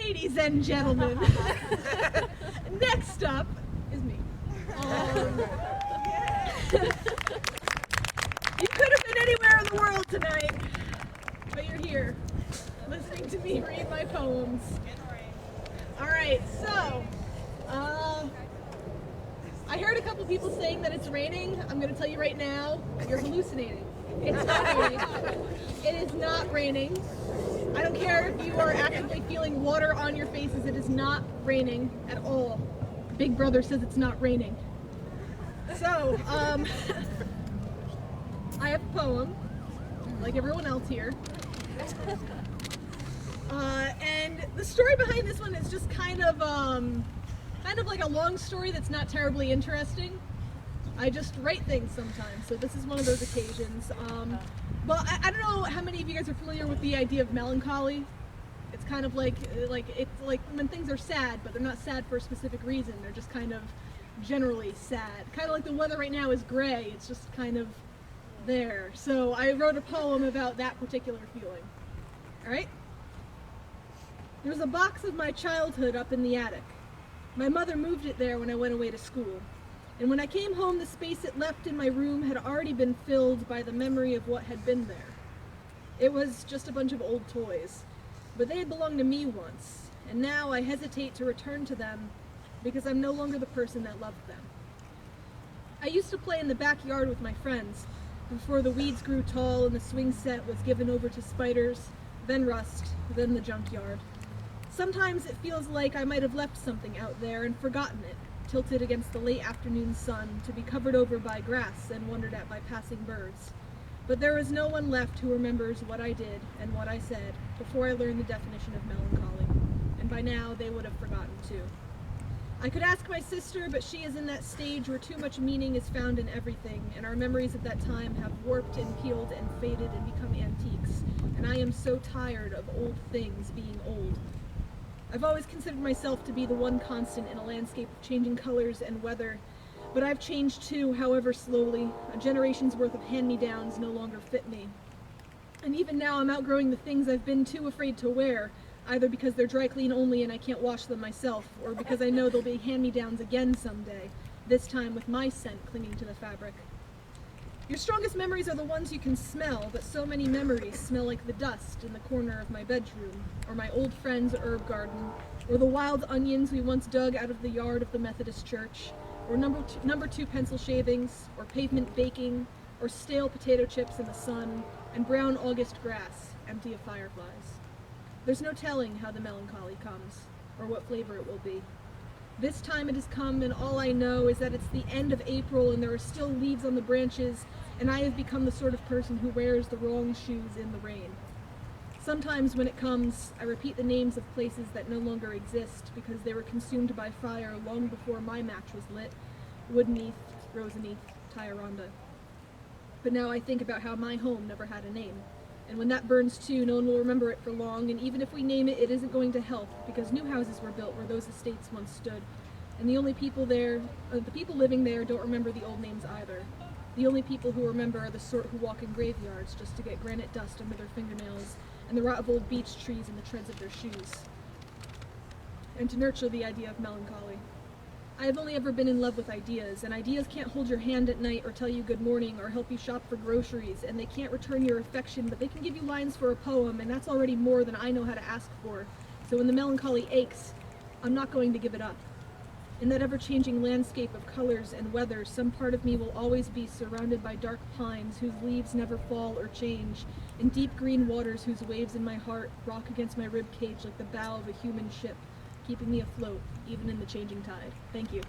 Ladies and gentlemen, next up is me. You could have been anywhere in the world tonight, but you're here, listening to me read my poems. Alright, so, I heard a couple people saying that it's raining. I'm going to tell you right now, you're hallucinating. It's not raining. It is not raining. I don't care if you are actively feeling water on your faces. It is not raining at all. Big Brother says it's not raining. So, I have a poem, like everyone else here. And the story behind this one is just kind of like a long story that's not terribly interesting. I just write things sometimes, so this is one of those occasions. But I don't know how many of you guys are familiar with the idea of melancholy. It's kind of like it's like when things are sad, but they're not sad for a specific reason. They're just kind of generally sad. Kind of like the weather right now is gray. It's just kind of there. So I wrote a poem about that particular feeling. All right? There's a box of my childhood up in the attic. My mother moved it there when I went away to school. And when I came home, the space it left in my room had already been filled by the memory of what had been there. It was just a bunch of old toys, but they had belonged to me once, and now I hesitate to return to them because I'm no longer the person that loved them. I used to play in the backyard with my friends before the weeds grew tall and the swing set was given over to spiders, then rust, then the junkyard. Sometimes it feels like I might have left something out there and forgotten it, tilted against the late afternoon sun to be covered over by grass and wondered at by passing birds. But there is no one left who remembers what I did and what I said before I learned the definition of melancholy, and by now they would have forgotten too. I could ask my sister, but she is in that stage where too much meaning is found in everything, and our memories of that time have warped and peeled and faded and become antiques, and I am so tired of old things being old. I've always considered myself to be the one constant in a landscape of changing colors and weather, but I've changed too, however slowly. A generation's worth of hand-me-downs no longer fit me. And even now I'm outgrowing the things I've been too afraid to wear, either because they're dry clean only and I can't wash them myself, or because I know they'll be hand-me-downs again someday, this time with my scent clinging to the fabric. Your strongest memories are the ones you can smell, but so many memories smell like the dust in the corner of my bedroom, or my old friend's herb garden, or the wild onions we once dug out of the yard of the Methodist church, or number two pencil shavings, or pavement baking, or stale potato chips in the sun, and brown August grass, empty of fireflies. There's no telling how the melancholy comes, or what flavor it will be. This time it has come, and all I know is that it's the end of April and there are still leaves on the branches, and I have become the sort of person who wears the wrong shoes in the rain. Sometimes when it comes, I repeat the names of places that no longer exist because they were consumed by fire long before my match was lit. Woodneath, Roseneath, Tyranda. But now I think about how my home never had a name. And when that burns too, no one will remember it for long, and even if we name it, it isn't going to help, because new houses were built where those estates once stood, and the only people there, the people living there don't remember the old names either. The only people who remember are the sort who walk in graveyards just to get granite dust under their fingernails, and the rot of old beech trees in the treads of their shoes, and to nurture the idea of melancholy. I have only ever been in love with ideas, and ideas can't hold your hand at night or tell you good morning or help you shop for groceries, and they can't return your affection, but they can give you lines for a poem, and that's already more than I know how to ask for. So when the melancholy aches, I'm not going to give it up. In that ever-changing landscape of colors and weather, some part of me will always be surrounded by dark pines whose leaves never fall or change, and deep green waters whose waves in my heart rock against my rib cage like the bow of a human ship, keeping me afloat, even in the changing tide. Thank you.